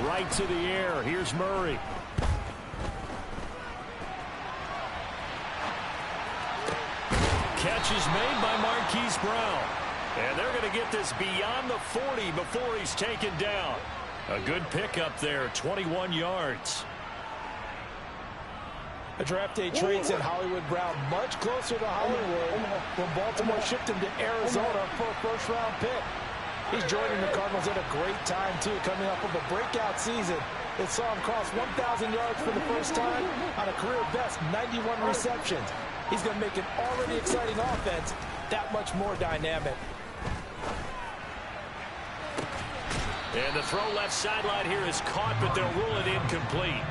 Right to the air. Here's Murray. Catch is made by Marquise Brown. And they're going to get this beyond the 40 before he's taken down. A good pickup there, 21 yards. A draft day trade sent Hollywood Brown much closer to Hollywood when Baltimore shipped him to Arizona for a first-round pick. He's joining the Cardinals at a great time, too, coming off of a breakout season that saw him cross 1,000 yards for the first time on a career-best 91 receptions. He's going to make an already exciting offense that much more dynamic. And the throw left sideline here is caught, but they'll rule it incomplete.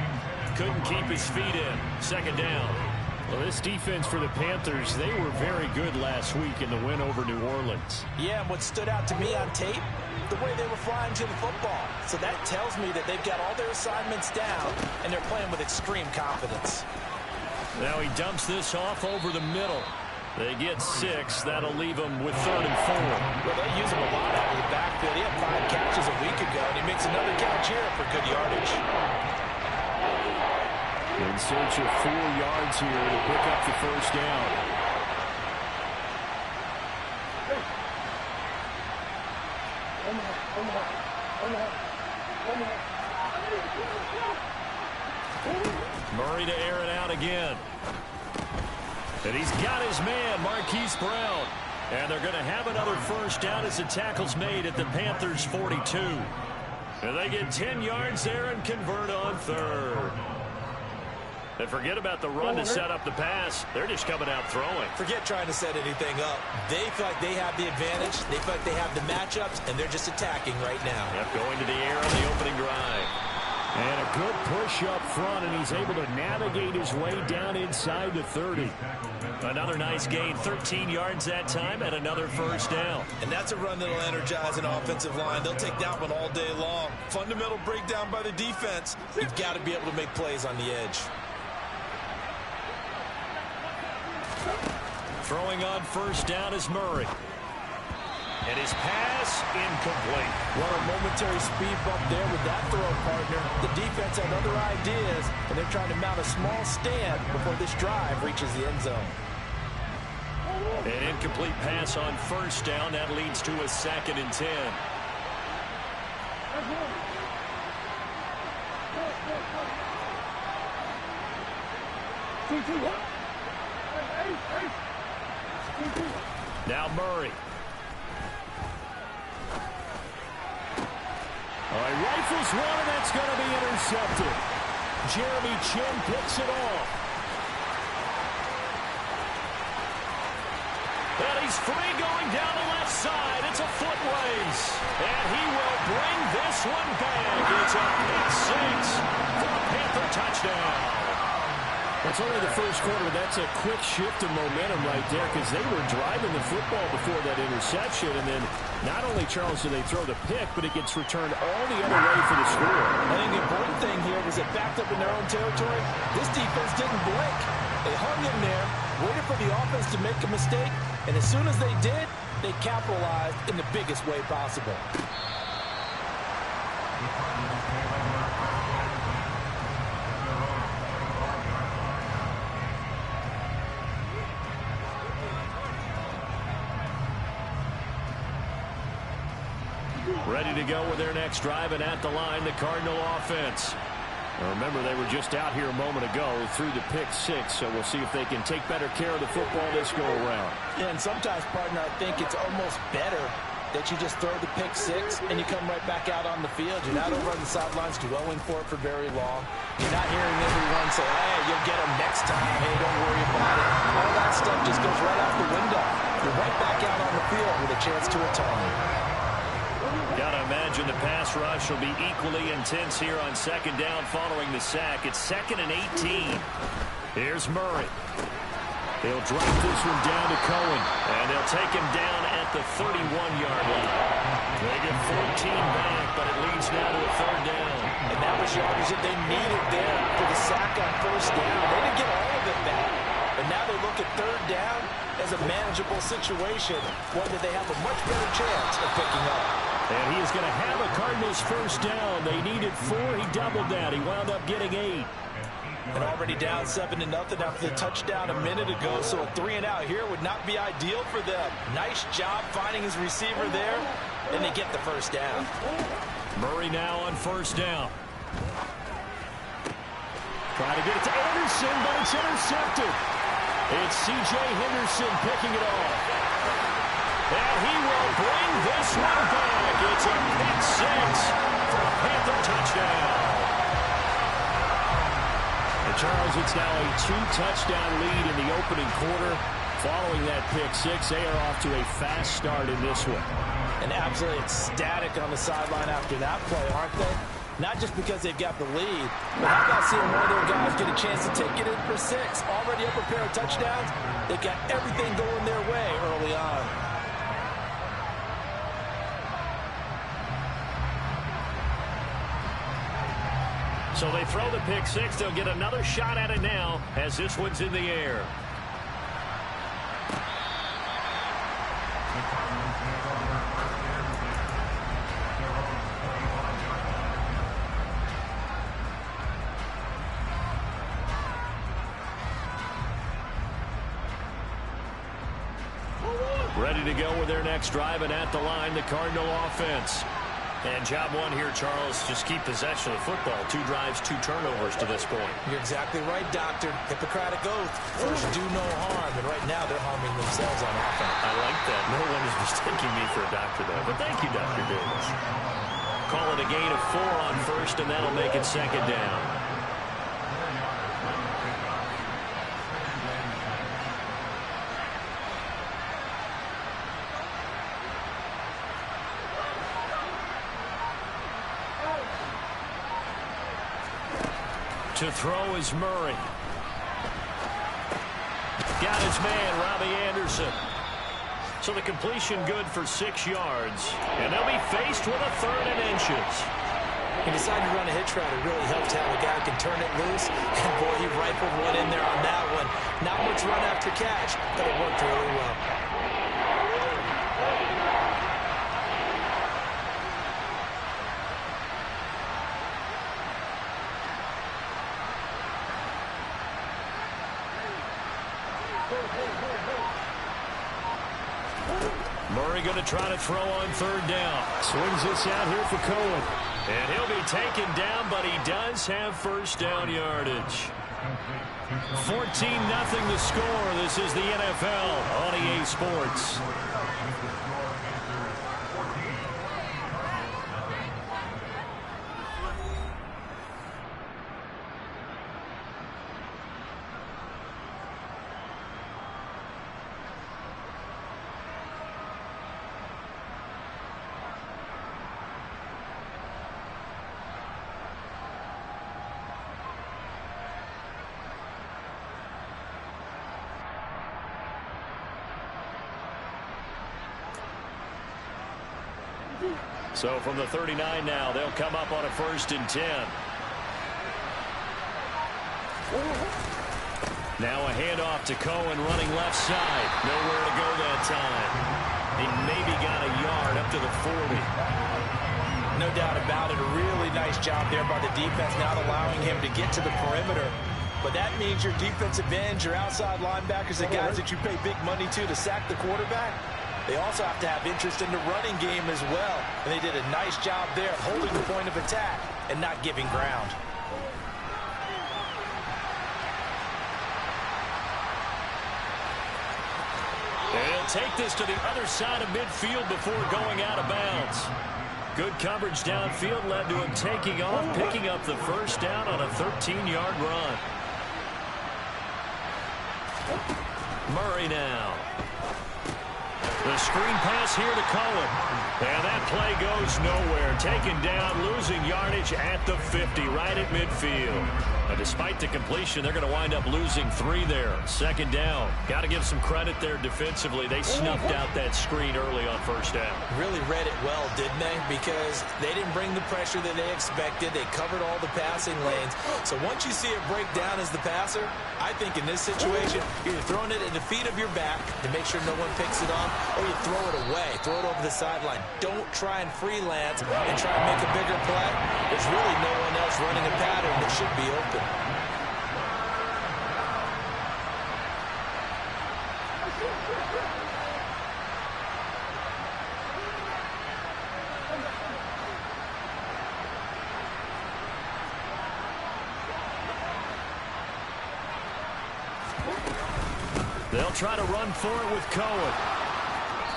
Couldn't keep his feet in. Second down. Well, this defense for the Panthers, they were very good last week in the win over New Orleans. Yeah, and what stood out to me on tape, the way they were flying to the football. So that tells me that they've got all their assignments down, and they're playing with extreme confidence. Now he dumps this off over the middle. They get 6. That'll leave them with 3rd and 4. Well, they use him a lot out of the backfield. He had 5 catches a week ago, and he makes another catch here for good yardage. In search of 4 yards here to pick up the first down. Murray to air it out again. And he's got his man, Marquise Brown. And they're going to have another first down as the tackle's made at the Panthers' 42. And they get 10 yards there and convert on 3rd. And forget about the run to set up the pass. They're just coming out throwing. Forget trying to set anything up. They feel like they have the advantage. They feel like they have the matchups, and they're just attacking right now. Yep, going to the air on the opening drive. And a good push up front, and he's able to navigate his way down inside the 30. Another nice gain, 13 yards that time, and another first down. And that's a run that'll energize an offensive line. They'll take that one all day long. Fundamental breakdown by the defense. You've got to be able to make plays on the edge. Throwing on first down is Murray. And his pass incomplete. What a momentary speed bump there with that throw, partner. The defense had other ideas, and they're trying to mount a small stand before this drive reaches the end zone. An incomplete pass on first down. That leads to a 2nd and 10. Now Murray. He rifles one, and that's going to be intercepted. Jeremy Chin picks it off. And he's free going down the left side. It's a foot race. And he will bring this one back. It's a pick 6 for a Panther touchdown. That's only the first quarter, but that's a quick shift of momentum right there because they were driving the football before that interception. And then not only, Charles, do they throw the pick, but it gets returned all the other way for the score. I think the important thing here was it backed up in their own territory. This defense didn't blink. They hung in there, waited for the offense to make a mistake, and as soon as they did, they capitalized in the biggest way possible. Ready to go with their next drive, and at the line, the Cardinal offense. Now remember, they were just out here a moment ago through the pick 6, so we'll see if they can take better care of the football this go-around. Yeah, and sometimes, partner, I think it's almost better that you just throw the pick 6 and you come right back out on the field. You're not over on the sidelines dwelling for it for very long. You're not hearing everyone say, hey, you'll get them next time. Hey, don't worry about it. All that stuff just goes right out the window. You're right back out on the field with a chance to atone. Gotta imagine the pass rush will be equally intense here on 2nd down following the sack. It's 2nd and 18. Here's Murray. They'll drop this one down to Cohen, and they'll take him down at the 31-yard line. They get 14 back, but it leads now to a 3rd down. And that was yardage that they needed there for the sack on first down. They didn't get all of it back, but now manageable situation, one that they have a much better chance of picking up. And he is going to have a Cardinals first down. They needed 4. He doubled that. He wound up getting 8. And already down 7-0 after the touchdown a minute ago, so a 3-and-out here would not be ideal for them. Nice job finding his receiver there, and they get the first down. Murray now on first down. Trying to get it to Anderson, but it's intercepted. It's C.J. Henderson picking it off. And he will bring this one back. It's a pick 6 for a Panther touchdown. And Charles, it's now a 2-touchdown lead in the opening quarter. Following that pick 6, they are off to a fast start in this one. And absolutely ecstatic on the sideline after that play, aren't they? Not just because they've got the lead, but how about seeing one of their guys get a chance to take it in for 6? Already up a pair of touchdowns. They've got everything going their way early on. So they throw the pick 6. They'll get another shot at it now as this one's in the air. Ready to go with their next drive, and at the line, the Cardinal offense. And job one here, Charles, just keep possession of the football. 2 drives, 2 turnovers to this point. You're exactly right, Doctor. Hippocratic oath. First, do no harm. And right now, they're harming themselves on offense. I like that. No one is mistaking me for a doctor, though. But thank you, Dr. Davis. Call it a gain of 4 on first, and that'll make it second down. To throw is Murray. Got his man, Robbie Anderson. So the completion good for 6 yards. And they'll be faced with a 3rd and inches. He decided to run a hitch route. It really helps how the guy can turn it loose. And boy, he rifled one in there on that one. Not much run after catch, but it worked really well. Murray going to try to throw on 3rd down. Swings this out here for Cohen. And he'll be taken down, but he does have first down yardage. 14-0 the score. This is the NFL on EA Sports. So from the 39 now, they'll come up on a 1st and 10. Now a handoff to Cohen running left side. Nowhere to go that time. He maybe got a yard up to the 40. No doubt about it. A really nice job there by the defense, not allowing him to get to the perimeter. But that means your defensive ends, your outside linebackers, the guys that you pay big money to sack the quarterback, they also have to have interest in the running game as well. And they did a nice job there of holding the point of attack and not giving ground. And he'll take this to the other side of midfield before going out of bounds. Good coverage downfield led to him taking off, picking up the first down on a 13-yard run. Murray now. The screen pass here to Cohen. And that play goes nowhere. Taken down, losing yardage at the 50, right at midfield. Despite the completion, they're going to wind up losing 3 there. Second down. Got to give some credit there defensively. They snuffed out that screen early on first down. Really read it well, didn't they? Because they didn't bring the pressure that they expected. They covered all the passing lanes. So once you see it break down as the passer, I think in this situation, you're either throwing it at the feet of your back to make sure no one picks it up, or you throw it away. Throw it over the sideline. Don't try and freelance and try and make a bigger play. There's really no one else running a pattern that should be open. They'll try to run for it with Cohen.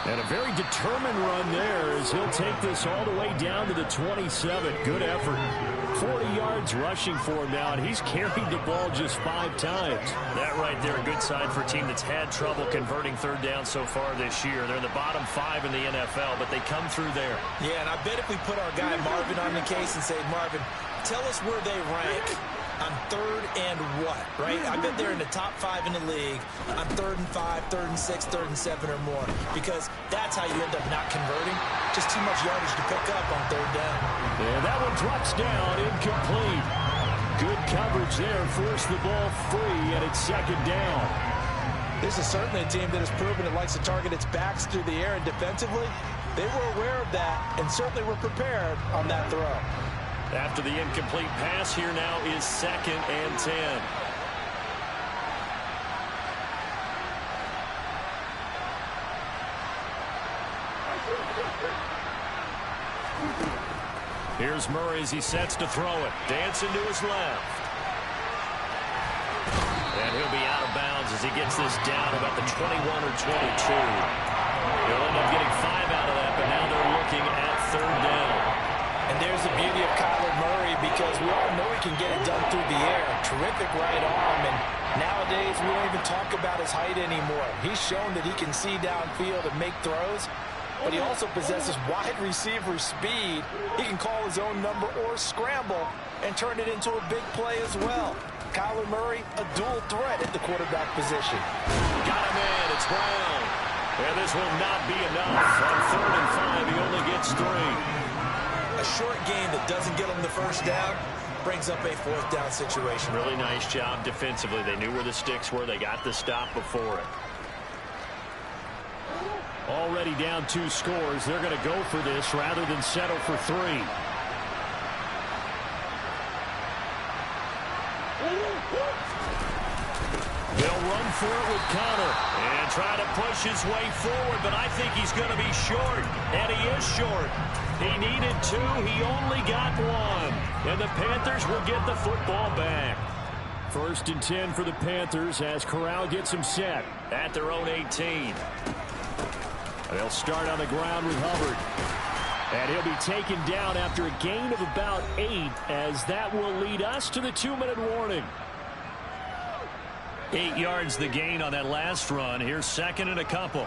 And a very determined run there as he'll take this all the way down to the 27. Good effort. 40 yards rushing for him now, and he's carried the ball just 5 times. That right there, a good sign for a team that's had trouble converting third down so far this year. They're in the bottom 5 in the NFL, but they come through there. Yeah, and I bet if we put our guy Marvin on the case and say, Marvin, tell us where they rank on third and what, right? I bet they're in the top 5 in the league on 3rd and 5, 3rd and 6, 3rd and 7 or more, because that's how you end up not converting. Just too much yardage to pick up on third down. And that one drops down, incomplete. Good coverage there, forced the ball free, and it's second down. This is certainly a team that has proven it likes to target its backs through the air, and defensively, they were aware of that and certainly were prepared on that throw. After the incomplete pass, here now is 2nd and 10. Here's Murray as he sets to throw it. Dancing to his left. And he'll be out of bounds as he gets this down about the 21 or 22. They'll end up getting 5 out of that, but now they're looking at third down. And there's the beauty of Kyler Murray, because we all know he can get it done through the air. Terrific right arm, and nowadays we don't even talk about his height anymore. He's shown that he can see downfield and make throws, but he also possesses wide receiver speed. He can call his own number or scramble and turn it into a big play as well. Kyler Murray, a dual threat at the quarterback position. Got him in. It's Brown. And this will not be enough. On 3rd and 5, he only gets 3. A short gain that doesn't get him the first down brings up a 4th down situation. Really nice job defensively. They knew where the sticks were. They got the stop before it. Already down 2 scores. They're going to go for this rather than settle for 3. They'll run for it with Connor and try to push his way forward, but I think he's going to be short, and he is short. He needed 2. He only got 1. And the Panthers will get the football back. 1st and 10 for the Panthers as Corral gets him set at their own 18. They'll start on the ground with Hubbard. And he'll be taken down after a gain of about 8, as that will lead us to the 2-minute warning. 8 yards the gain on that last run. Here's 2nd and a couple.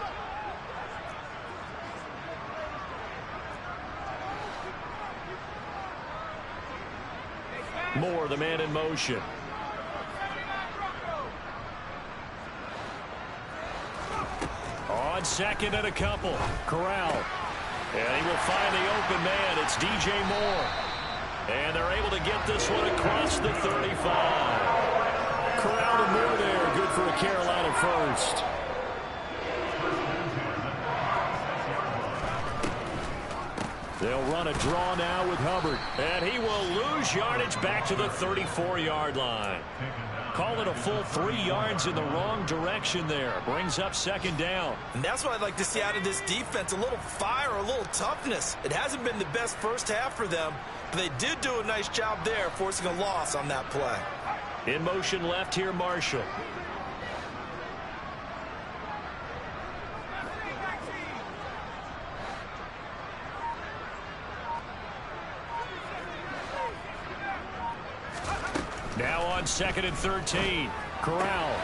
Moore, the man in motion. On 2nd and a couple. Corral. And he will find the open man. It's DJ Moore. And they're able to get this one across the 35. Corral to Moore there. Good for a Carolina first. They'll run a draw now with Hubbard. And he will lose yardage back to the 34-yard line. Call it a full 3 yards in the wrong direction there. Brings up 2nd down. And that's what I'd like to see out of this defense. A little fire, a little toughness. It hasn't been the best first half for them, but they did do a nice job there, forcing a loss on that play. In motion left here, Marshall. Now on 2nd and 13. Corral.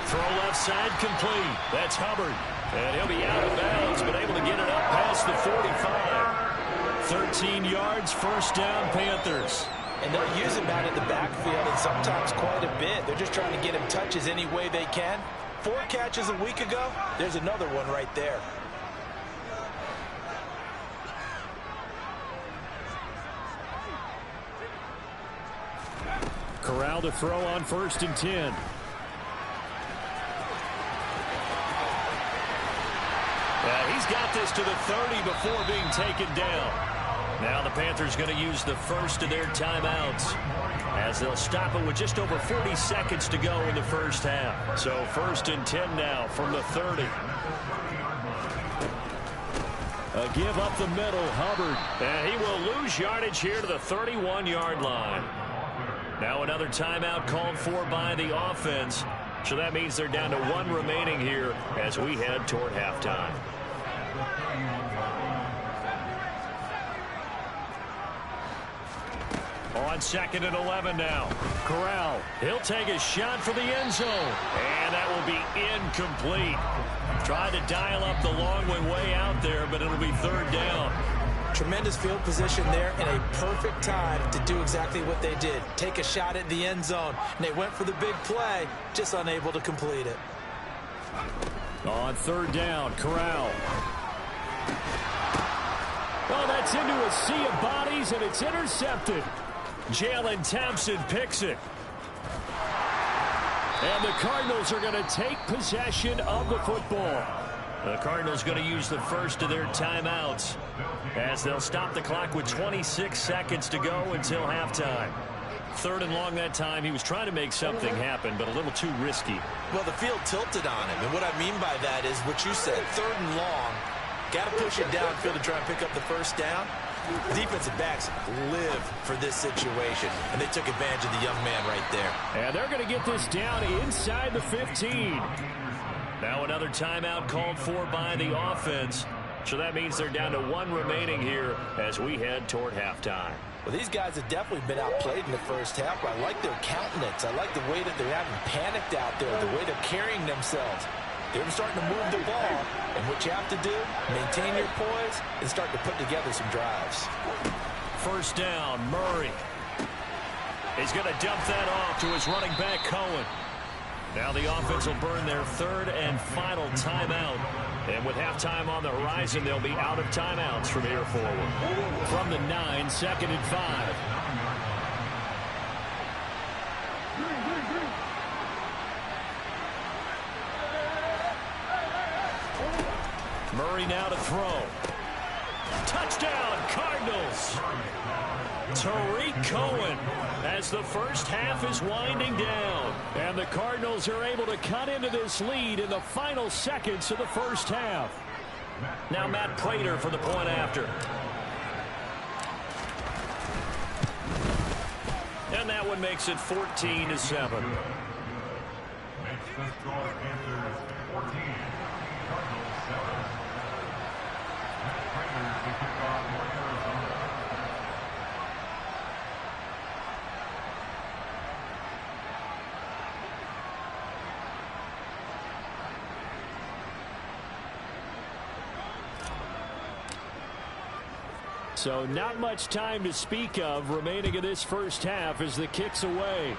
Throw left side complete. That's Hubbard. And he'll be out of bounds, but able to get it up past the 45. 13 yards, 1st down, Panthers. And they'll use him out in the backfield, and sometimes quite a bit. They're just trying to get him touches any way they can. 4 catches a week ago, there's another one right there. Corral to throw on 1st and 10. He's got this to the 30 before being taken down. Now the Panthers going to use the first of their timeouts as they'll stop it with just over 40 seconds to go in the first half. So 1st and 10 now from the 30. A give up the middle, Hubbard. And he will lose yardage here to the 31-yard line. Now another timeout called for by the offense. So that means they're down to 1 remaining here as we head toward halftime. On 2nd and 11 now. Corral, he'll take a shot for the end zone. And that will be incomplete. Tried to dial up the long way out there, but it'll be 3rd down. Tremendous field position there and a perfect time to do exactly what they did. Take a shot at the end zone. And they went for the big play, just unable to complete it. On 3rd down, Corral. Oh, that's into a sea of bodies, and it's intercepted. Jalen Thompson picks it. And the Cardinals are going to take possession of the football. The Cardinals going to use the first of their timeouts as they'll stop the clock with 26 seconds to go until halftime. 3rd and long that time. He was trying to make something happen, but a little too risky. Well, the field tilted on him, and what I mean by that is what you said, 3rd and long. Got to push it downfield to try and pick up the first down. Defensive backs live for this situation, and they took advantage of the young man right there. And they're going to get this down inside the 15. Now another timeout called for by the offense. So that means they're down to 1 remaining here as we head toward halftime. Well, these guys have definitely been outplayed in the first half, but I like their countenance. I like the way that they're having panicked out there, the way they're carrying themselves. They're starting to move the ball, and what you have to do, maintain your poise and start to put together some drives. 1st down, Murray. He's going to dump that off to his running back, Cohen. Now the offense will burn their 3rd and final timeout. And with halftime on the horizon, they'll be out of timeouts from here forward. From the 9, 2nd and 5. Murray now to throw. Touchdown, Cardinals. Tariq Cohen as the first half is winding down. And the Cardinals are able to cut into this lead in the final seconds of the first half. Now Matt Prater for the point after. And that one makes it 14-7. Makes the score Panthers 14, Cardinals 7. Matt Prater to kick off for Arizona. So not much time to speak of remaining in this first half as the kick's away.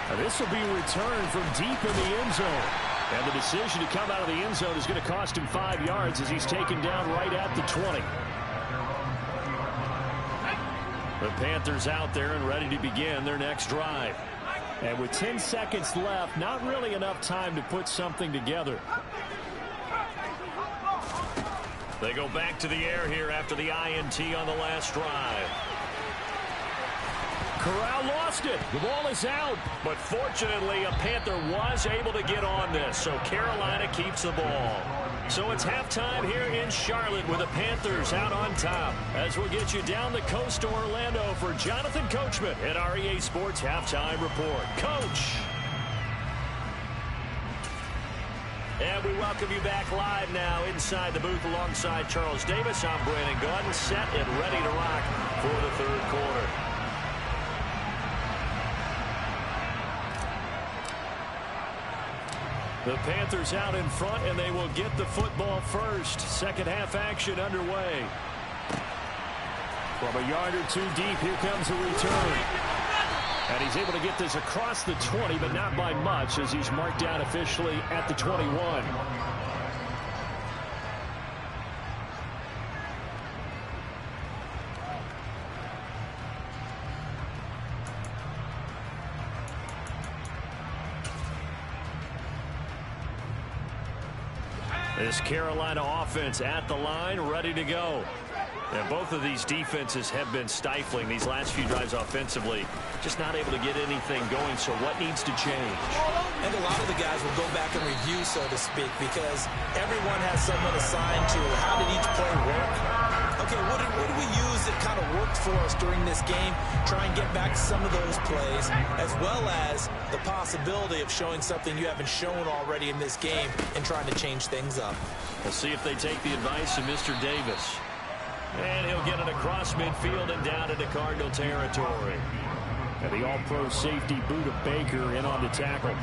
Now this will be returned from deep in the end zone. And the decision to come out of the end zone is going to cost him 5 yards as he's taken down right at the 20. The Panthers out there and ready to begin their next drive. And with 10 seconds left, not really enough time to put something together. They go back to the air here after the INT on the last drive. Corral lost it. The ball is out. But fortunately, a Panther was able to get on this, so Carolina keeps the ball. So it's halftime here in Charlotte with the Panthers out on top. As we'll get you down the coast to Orlando for Jonathan Coachman at our EA Sports Halftime Report. Coach. And we welcome you back live now inside the booth alongside Charles Davis. I'm Brandon Gaudin, set and ready to rock for the third quarter. The Panthers out in front, and they will get the football first. Second half action underway. From a yard or two deep, here comes a return. And he's able to get this across the 20, but not by much, as he's marked down officially at the 21. This Carolina offense at the line, ready to go. And both of these defenses have been stifling these last few drives offensively. Just not able to get anything going, so what needs to change? And a lot of the guys will go back and review, so to speak, because everyone has someone assigned to how did each play work. Okay, what did we use that kind of worked for us during this game? Try and get back to some of those plays, as well as the possibility of showing something you haven't shown already in this game and trying to change things up. We'll see if they take the advice of Mr. Davis. And he'll get it across midfield and down into Cardinal territory. And the all-pro safety Buda Baker in on the tackle.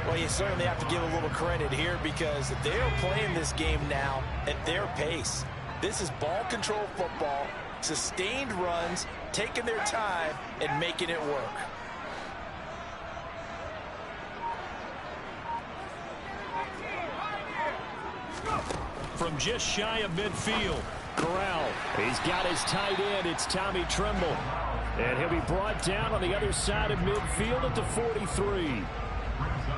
Well, you certainly have to give a little credit here because they're playing this game now at their pace. This is ball control football, sustained runs, taking their time and making it work. From just shy of midfield, Corral. He's got his tight end. It's Tommy Tremble. And he'll be brought down on the other side of midfield at the 43.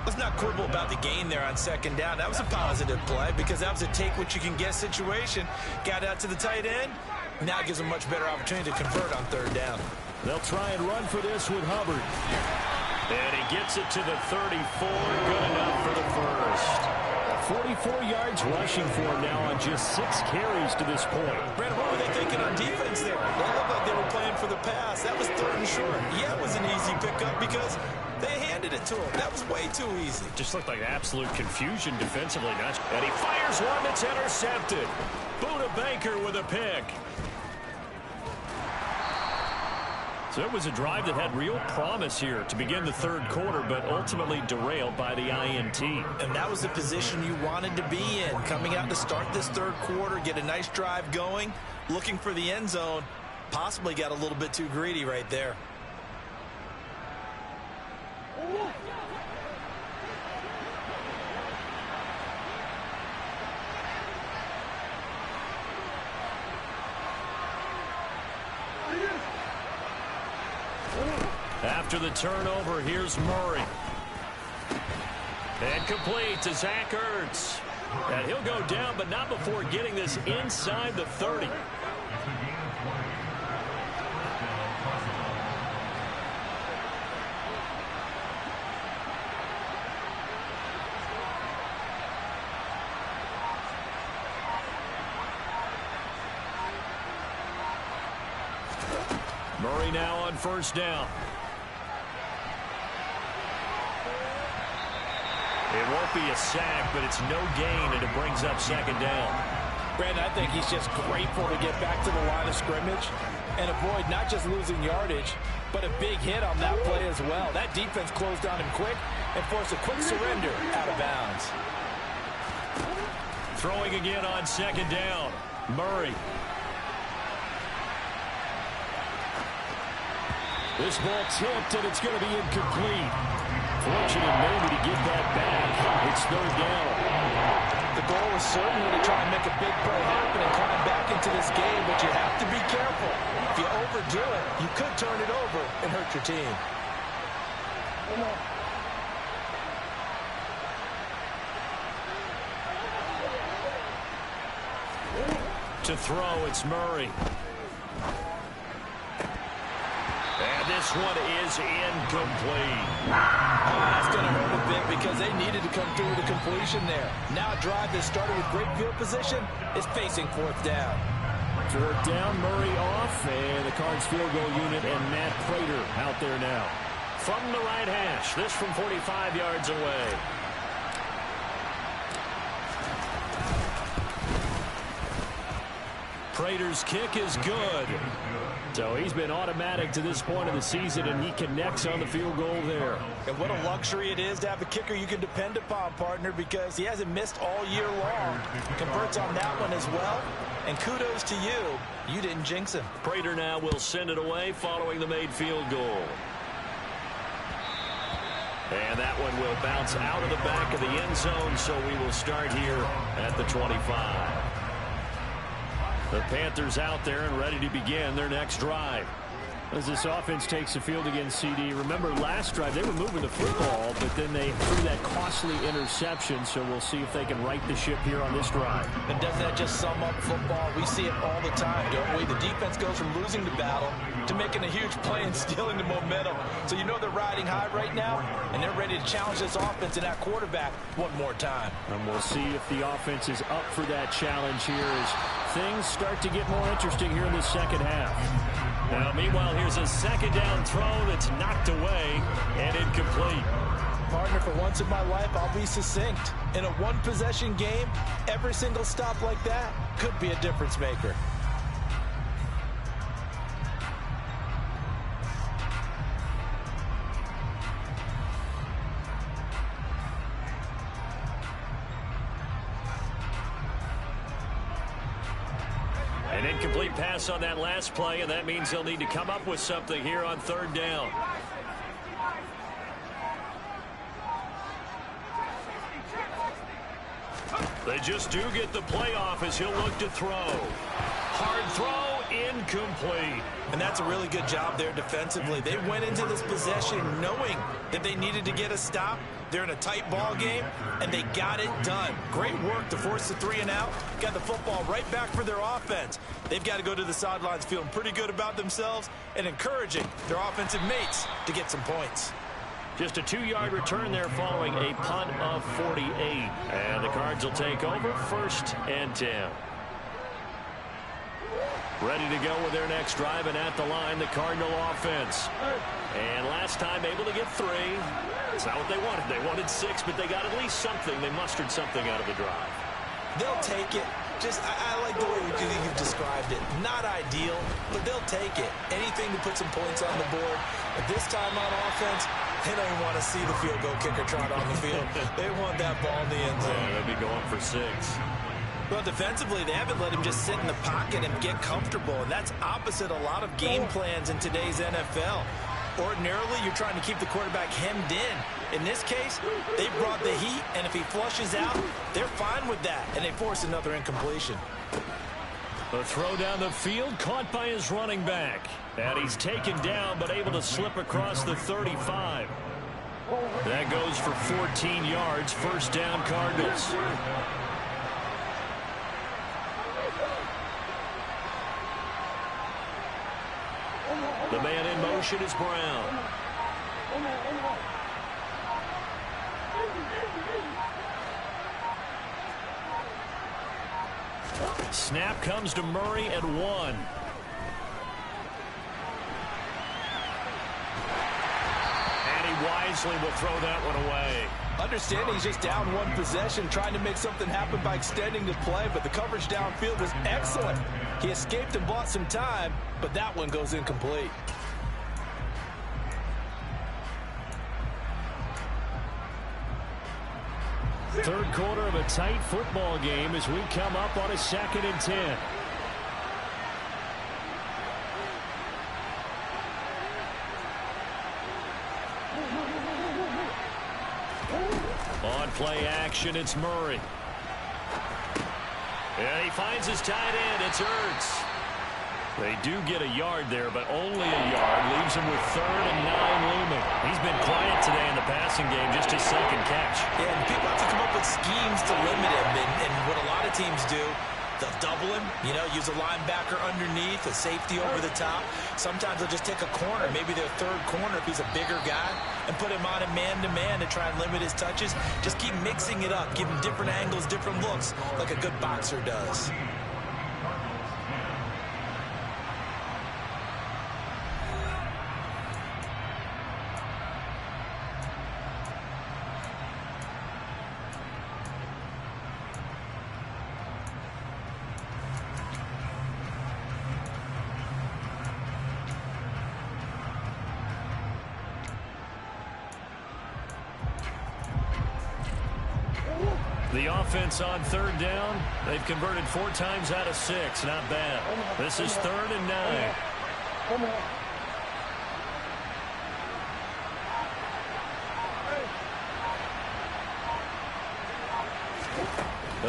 Let's not quibble about the gain there on second down. That was a positive play because that was a take-what-you-can-get situation. Got out to the tight end. Now it gives them a much better opportunity to convert on third down. They'll try and run for this with Hubbard. And he gets it to the 34. Good enough for the first. 44 yards rushing for him now on just 6 carries to this point. Brandon, what were they thinking on defense there? They looked like they were playing for the pass. That was third and short. Yeah, it was an easy pickup because they handed it to him. That was way too easy. Just looked like absolute confusion defensively. And he fires one that's intercepted. Buda Baker with a pick. So it was a drive that had real promise here to begin the third quarter, but ultimately derailed by the INT. And that was the position you wanted to be in, coming out to start this third quarter, get a nice drive going, looking for the end zone. Possibly got a little bit too greedy right there. After the turnover, here's Murray. And complete to Zach Ertz. And he'll go down, but not before getting this inside the 30. Murray now on first down. It won't be a sack, but it's no gain, and it brings up second down. Brandon, I think he's just grateful to get back to the line of scrimmage and avoid not just losing yardage, but a big hit on that play as well. That defense closed on him quick and forced a quick surrender out of bounds. Throwing again on second down. Murray. This ball tipped, and it's going to be incomplete. Fortunate maybe to get that back. It's third down. The goal is certainly to try and make a big play happen and climb back into this game, but you have to be careful. If you overdo it, you could turn it over and hurt your team. To throw, it's Murray. And this one is incomplete. That's going to hurt a bit because they needed to come through with a completion there. Now a drive that started with great field position is facing fourth down. Fourth down, Murray off, and the Cards field goal unit and Matt Prater out there now. From the right hash, this from 45 yards away. Prater's kick is good. So he's been automatic to this point of the season, and he connects on the field goal there. And what a luxury it is to have a kicker you can depend upon, partner, because he hasn't missed all year long. Converts on that one as well. And kudos to you. You didn't jinx him. Prater now will send it away following the made field goal. And that one will bounce out of the back of the end zone, so we will start here at the 25. The Panthers out there and ready to begin their next drive. As this offense takes the field against CD, remember last drive they were moving the football, but then they threw that costly interception, so we'll see if they can right the ship here on this drive. And doesn't that just sum up football? We see it all the time, don't we? The defense goes from losing the battle to making a huge play and stealing the momentum. So you know they're riding high right now, and they're ready to challenge this offense and that quarterback one more time. And we'll see if the offense is up for that challenge here as things start to get more interesting here in the second half. Now, meanwhile, here's a second down throw that's knocked away and incomplete. Partner, for once in my life, I'll be succinct. In a one-possession game, every single stop like that could be a difference maker. An incomplete pass on that last play, and that means they'll need to come up with something here on third down. They just do get the play off as he'll look to throw. Hard throw, incomplete. And that's a really good job there defensively. They went into this possession knowing that they needed to get a stop. They're in a tight ball game, and they got it done. Great work to force the 3 and out. Got the football right back for their offense. They've got to go to the sidelines feeling pretty good about themselves and encouraging their offensive mates to get some points. Just a 2-yard return there following a punt of 48. And the Cards will take over, 1st and 10. Ready to go with their next drive, and at the line, the Cardinal offense. And last time able to get 3. That's not what they wanted. They wanted 6, but they got at least something. They mustered something out of the drive. They'll take it. I like the way you've described it. Not ideal, but they'll take it. Anything to put some points on the board. But this time on offense, they don't even want to see the field goal kicker trot on the field. They want that ball in the end zone. They'll be going for 6. Well, defensively, they haven't let him just sit in the pocket and get comfortable, and that's opposite a lot of game plans in today's NFL. Ordinarily, you're trying to keep the quarterback hemmed in. In this case, they brought the heat, and if he flushes out, they're fine with that, and they force another incompletion. The throw down the field caught by his running back. And he's taken down, but able to slip across the 35. That goes for 14 yards, 1st down Cardinals. The man in motion is Brown. Snap comes to Murray at 1. And he wisely will throw that one away. Understanding he's just down 1 possession, trying to make something happen by extending the play, but the coverage downfield was excellent. He escaped and bought some time, but that one goes incomplete. Third quarter of a tight football game as we come up on a 2nd and 10. On play action, it's Murray. And he finds his tight end. It's Ertz. They do get a yard there, but only a yard. Leaves him with 3rd and 9 looming. He's been quiet today in the passing game, just his 2nd catch. Yeah, and people have to come up with schemes to limit him, and what a lot of teams do, they'll double him, use a linebacker underneath, a safety over the top. Sometimes they'll just take a corner, maybe their 3rd corner if he's a bigger guy, and put him on a man-to-man to try and limit his touches. Just keep mixing it up, give him different angles, different looks, like a good boxer does. The offense on third down, they've converted 4 times out of 6. Not bad. This is 3rd and 9.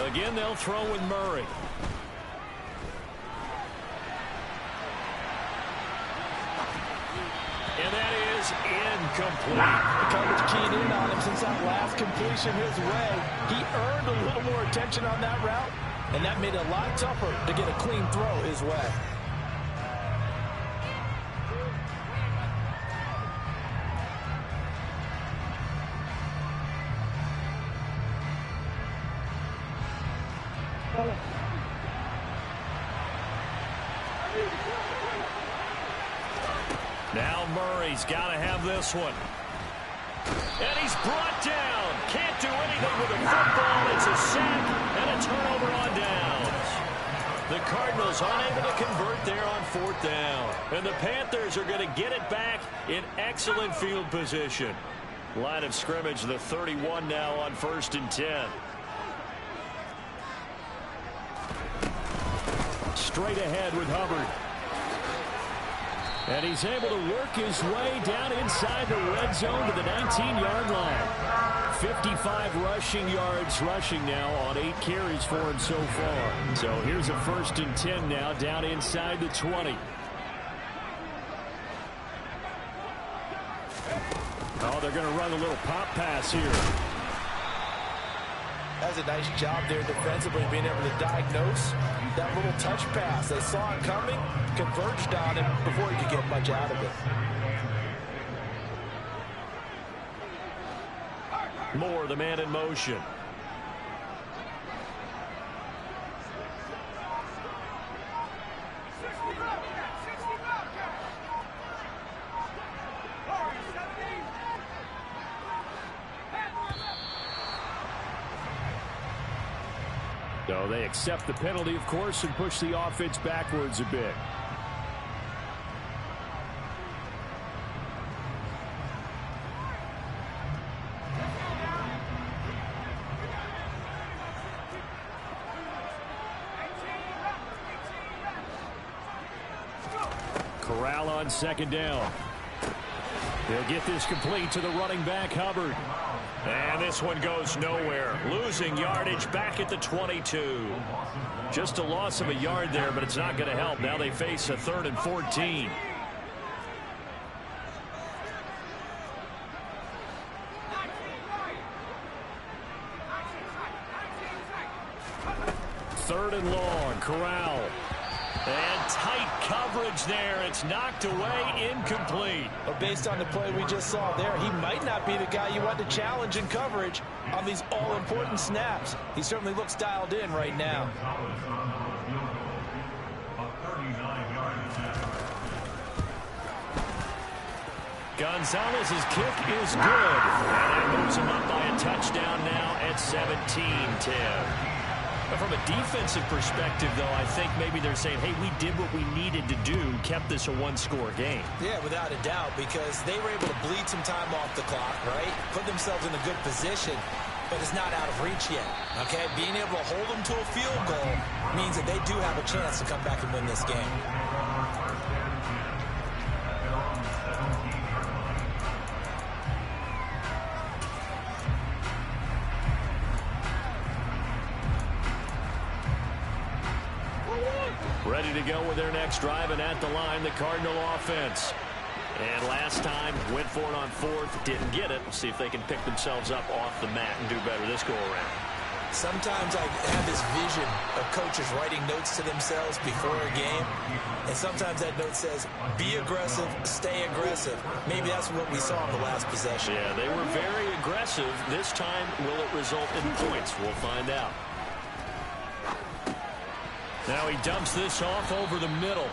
Again, they'll throw with Murray. And that is incomplete. The coverage keyed in on him since that last completion his way. He earned a little more attention on that route, and that made it a lot tougher to get a clean throw his way. Now Murray's got to have this one. And he's brought down. Can't do anything with the football. It's a sack and a turnover on downs. The Cardinals unable to convert there on 4th down. And the Panthers are going to get it back in excellent field position. Line of scrimmage, the 31 now on 1st and 10. Straight ahead with Hubbard. And he's able to work his way down inside the red zone to the 19-yard line. 55 rushing yards rushing now on 8 carries for him so far. So here's a 1st and 10 now down inside the 20. Oh, they're going to run a little pop pass here. That's a nice job there defensively, being able to diagnose that little touch pass. They saw it coming, converged on it before he could get much out of it. Moore, the man in motion. So they accept the penalty, of course, and push the offense backwards a bit. Corral on 2nd down. They'll get this complete to the running back, Hubbard. And this one goes nowhere. Losing yardage back at the 22. Just a loss of a yard there, but it's not going to help. Now they face a 3rd and 14. Third and long. Corral. And tight coverage there. It's knocked away, incomplete. But based on the play we just saw there, he might not be the guy you want to challenge in coverage on these all-important snaps. He certainly looks dialed in right now. Gonzalez's kick is good. And that moves him up by a touchdown now at 17-10. From a defensive perspective, though, I think maybe they're saying, hey, we did what we needed to do, kept this a 1-score game. Yeah, without a doubt, because they were able to bleed some time off the clock, right? Put themselves in a good position, but it's not out of reach yet, okay? Being able to hold them to a field goal means that they do have a chance to come back and win this game. Ready to go with their next drive, and at the line, the Cardinal offense. And last time, went for it on 4th, didn't get it. We'll see if they can pick themselves up off the mat and do better this go-around. Sometimes I have this vision of coaches writing notes to themselves before a game, and sometimes that note says, be aggressive, stay aggressive. Maybe that's what we saw in the last possession. Yeah, they were very aggressive. This time, will it result in points? We'll find out. Now he dumps this off over the middle.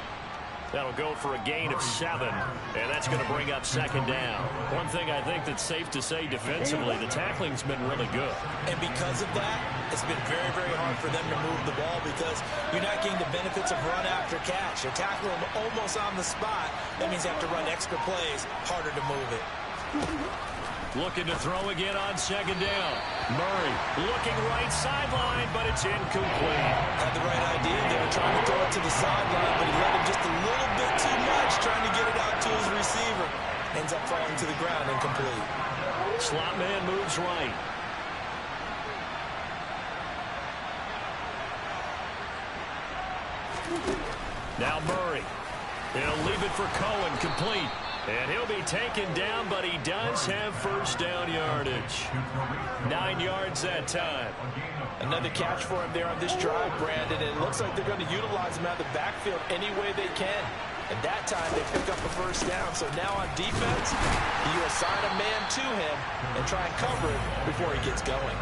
That'll go for a gain of 7, and that's going to bring up 2nd down. One thing I think that's safe to say defensively, the tackling's been really good. And because of that, it's been very, very hard for them to move the ball because you're not getting the benefits of run after catch. You're tackling them almost on the spot. That means you have to run extra plays, harder to move it. Looking to throw again on second down. Murray looking right sideline, but it's incomplete. Had the right idea. They were trying to throw it to the sideline, but he let him just a little bit too much, trying to get it out to his receiver. Ends up falling to the ground, incomplete. Slot man moves right. Now Murray. He'll leave it for Cohen, complete. And he'll be taken down, but he does have first down yardage. 9 yards that time. Another catch for him there on this drive, Brandon. And it looks like they're going to utilize him out of the backfield any way they can. And that time they pick up a first down. So now on defense, you assign a man to him and try and cover it before he gets going.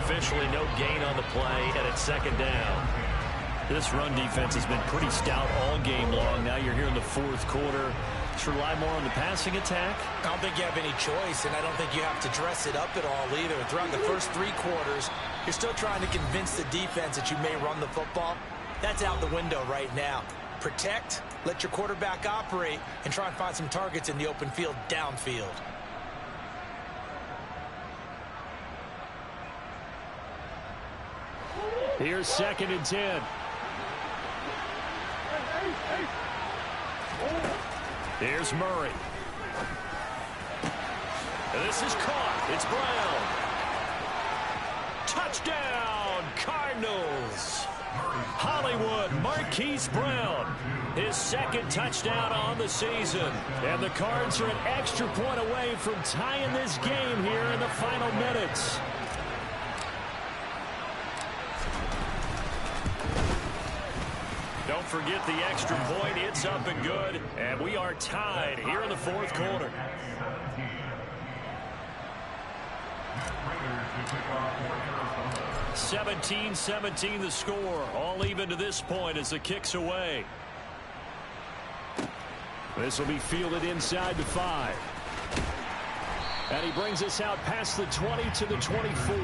Officially no gain on the play, and it's second down. This run defense has been pretty stout all game long. Now you're here in the fourth quarter. Just rely more on the passing attack. I don't think you have any choice, and I don't think you have to dress it up at all either. Throughout the first 3 quarters, you're still trying to convince the defense that you may run the football. That's out the window right now. Protect, let your quarterback operate, and try and find some targets in the open field downfield. Here's 2nd and 10. Here's Murray. And this is caught. It's Brown. Touchdown, Cardinals. Hollywood Marquise Brown. His 2nd touchdown on the season. And the Cards are an extra point away from tying this game here in the final minutes. Don't forget the extra point. It's up and good. And we are tied here in the fourth quarter. 17-17 the score. All even to this point as the kick's away. This will be fielded inside the 5. And he brings us out past the 20 to the 24.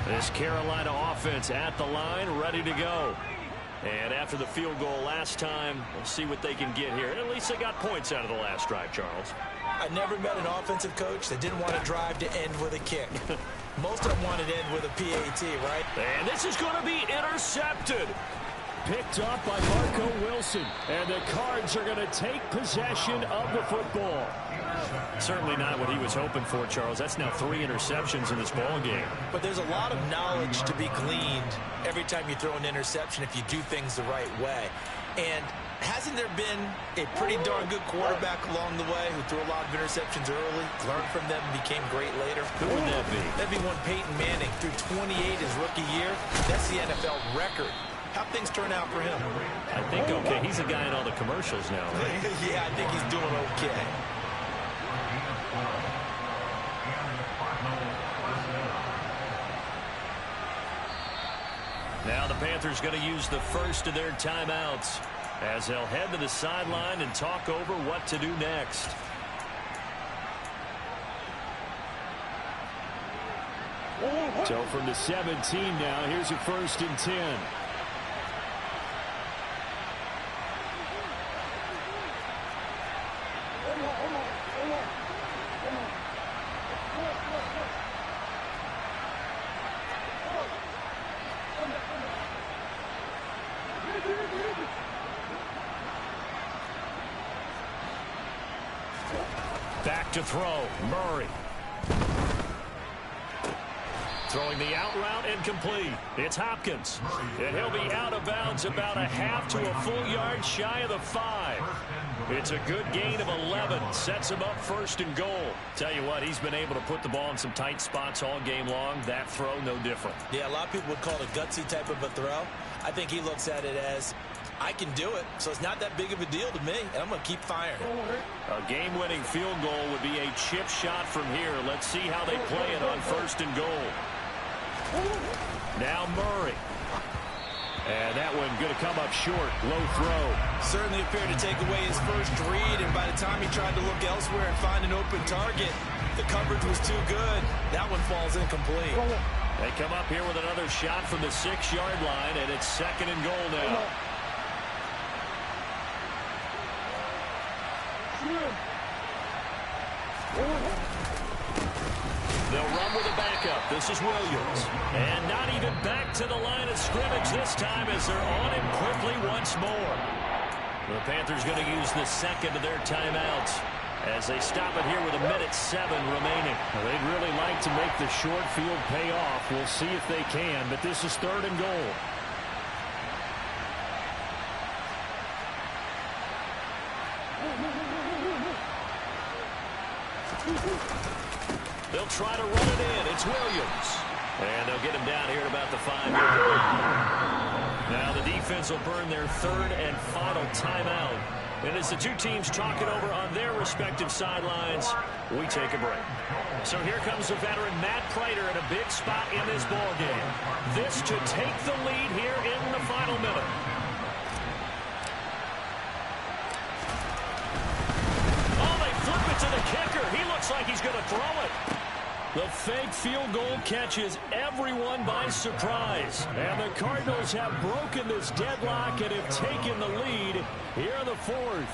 This Carolina offense at the line, ready to go. And after the field goal last time, we'll see what they can get here. At least they got points out of the last drive, Charles. I never met an offensive coach that didn't want to drive to end with a kick. Most of them wanted to end with a PAT, right? And this is going to be intercepted. Picked up by Marco Wilson. And the Cards are going to take possession of the football. Certainly not what he was hoping for, Charles. That's now 3 interceptions in this ball game. But there's a lot of knowledge to be gleaned every time you throw an interception if you do things the right way. And hasn't there been a pretty darn good quarterback along the way who threw a lot of interceptions early, learned from them, and became great later? Who would that be? That'd be one Peyton Manning. Threw 28 his rookie year. That's the NFL record. How'd things turn out for him? I think okay. He's a guy in all the commercials now, right? Yeah, I think he's doing okay. Now the Panthers going to use the first of their timeouts as they'll head to the sideline and talk over what to do next. So from the 17 now, here's a 1st and 10. Back to throw, Murray. Throwing the out route incomplete. It's Hopkins. And he'll be out of bounds about a half to a full yard shy of the 5. It's a good gain of 11. Sets him up 1st and goal. Tell you what, he's been able to put the ball in some tight spots all game long. That throw, no different. Yeah, a lot of people would call it a gutsy type of a throw. I think he looks at it as, I can do it, so it's not that big of a deal to me, and I'm going to keep firing. A game-winning field goal would be a chip shot from here. Let's see how they play it on 1st and goal. Now Murray. And that one going to come up short. Low throw. Certainly appeared to take away his first read, and by the time he tried to look elsewhere and find an open target, the coverage was too good. That one falls incomplete. They come up here with another shot from the 6-yard line, and it's 2nd and goal now. They'll run with a backup. This is Williams. And not even back to the line of scrimmage this time as they're on him quickly once more. The Panthers going to use the second of their timeouts as they stop it here with 1:07 remaining. Well, they'd really like to make the short field pay off. We'll see if they can, but this is 3rd and goal. They'll try to run it in. It's Williams. And they'll get him down here at about the 5-yard line. Now the defense will burn their 3rd and final timeout. And as the two teams talk it over on their respective sidelines, we take a break. So here comes the veteran Matt Prater in a big spot in this ballgame. This to take the lead here in the final minute. Oh, they flip it to the kicker. He looks like he's going to throw it. The fake field goal catches everyone by surprise. And the Cardinals have broken this deadlock and have taken the lead here in the 4th.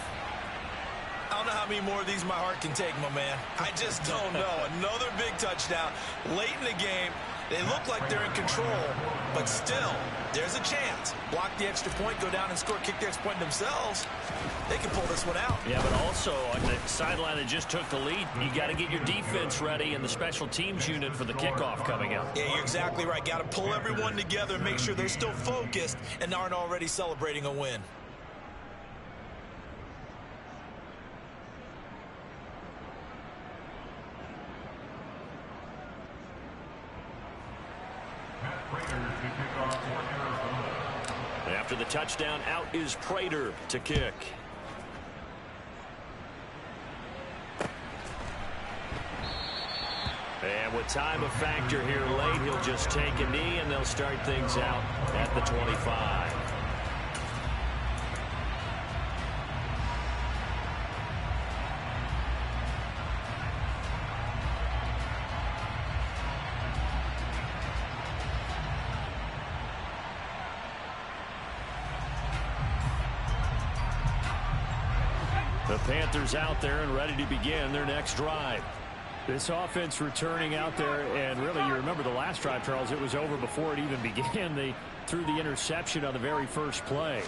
I don't know how many more of these my heart can take, my man. I just don't know. Another big touchdown late in the game. They look like they're in control, but still, there's a chance. Block the extra point, go down and score, kick the extra point themselves. They can pull this one out. Yeah, but also on the sideline that just took the lead, you got to get your defense ready and the special teams unit for the kickoff coming up. Yeah, you're exactly right. Got to pull everyone together and make sure they're still focused and aren't already celebrating a win. After the touchdown, out is Prater to kick. And with time a factor here late, he'll just take a knee and they'll start things out at the 25. The Panthers out there and ready to begin their next drive. This offense returning out there, and really, you remember the last drive, Charles, it was over before it even began. They threw the interception on the very first play.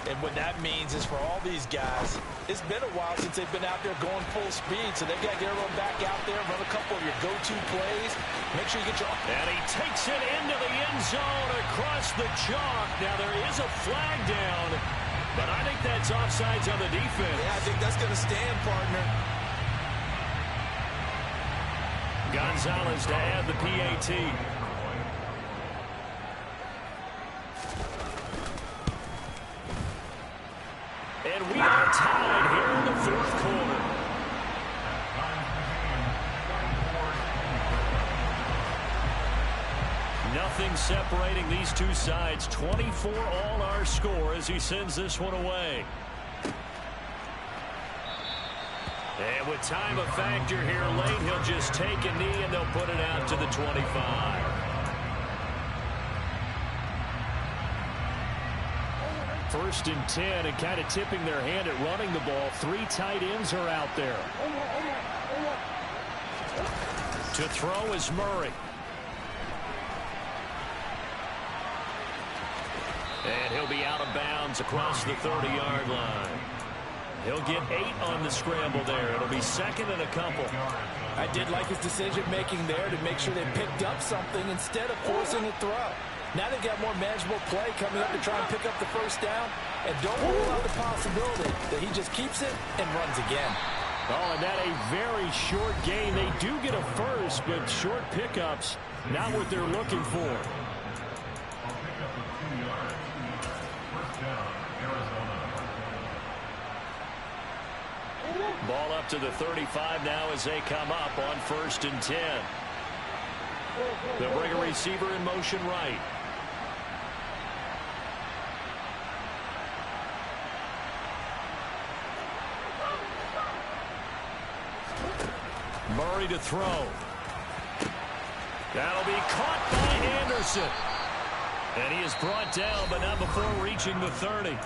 And what that means is for all these guys, it's been a while since they've been out there going full speed, so they got to get everyone back out there, run a couple of your go-to plays. Make sure you get your... And he takes it into the end zone across the chalk. Now there is a flag down, but I think that's offsides on the defense. Yeah, I think that's going to stand, partner. Gonzalez to add the PAT. And we are tied here in the 4th quarter. Nothing separating these two sides. 24 all our score as he sends this one away. And with time a factor here late, he'll just take a knee and they'll put it out to the 25. First and 10, and kind of tipping their hand at running the ball. 3 tight ends are out there. To throw is Murray. And he'll be out of bounds across the 30-yard line. He'll get 8 on the scramble there. It'll be 2nd and a couple. I did like his decision-making there to make sure they picked up something instead of forcing a throw. Now they've got more manageable play coming up to try and pick up the first down. And don't rule out the possibility that he just keeps it and runs again. Oh, and that a very short gain. They do get a first, but short pickups, not what they're looking for. Ball up to the 35 now as they come up on 1st and 10. They'll bring a receiver in motion right. Murray to throw. That'll be caught by Anderson. And he is brought down, but not before reaching the 30.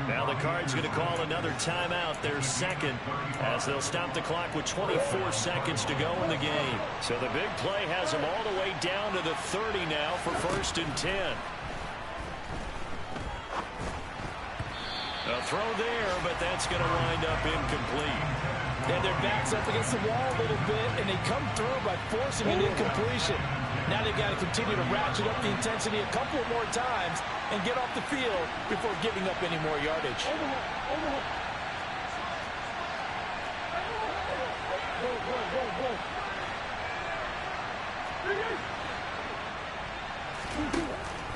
Now the Cards going to call another timeout, their second, as they'll stop the clock with 24 seconds to go in the game. So the big play has them all the way down to the 30 now for 1st and 10. A throw there, but that's going to wind up incomplete. And their backs up against the wall a little bit, and they come through by forcing an incompletion. Now they've got to continue to ratchet up the intensity a couple more times and get off the field before giving up any more yardage.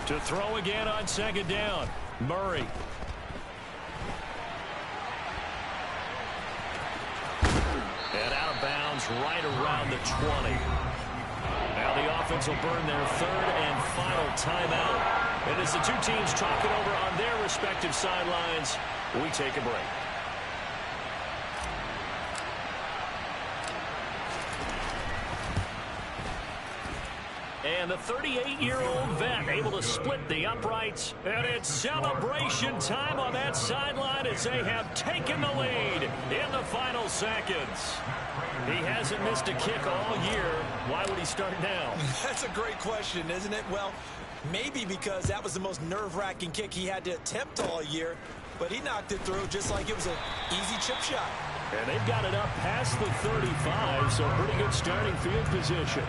To throw again on 2nd down, Murray. And out of bounds right around the 20. Now the offense will burn their 3rd and final timeout. And as the two teams talk it over on their respective sidelines, we take a break. And the 38-year-old vet able to split the uprights. And it's celebration time on that sideline as they have taken the lead in the final seconds. He hasn't missed a kick all year. Why would he start now? That's a great question, isn't it? Well, maybe because that was the most nerve-wracking kick he had to attempt all year. But he knocked it through just like it was an easy chip shot. And they've got it up past the 35, so pretty good starting field position.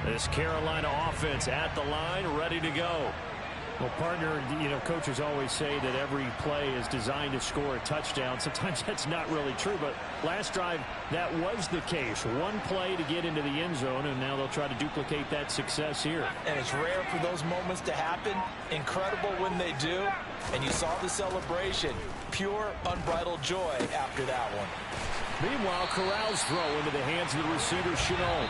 This Carolina offense at the line, ready to go. Well, partner, you know, coaches always say that every play is designed to score a touchdown. Sometimes that's not really true, but last drive, that was the case. One play to get into the end zone, and now they'll try to duplicate that success here. And it's rare for those moments to happen. Incredible when they do. And you saw the celebration. Pure, unbridled joy after that one. Meanwhile, Corral's throw into the hands of the receiver, Chenault.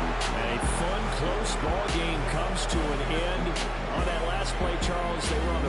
A fun, close ball game comes to an end.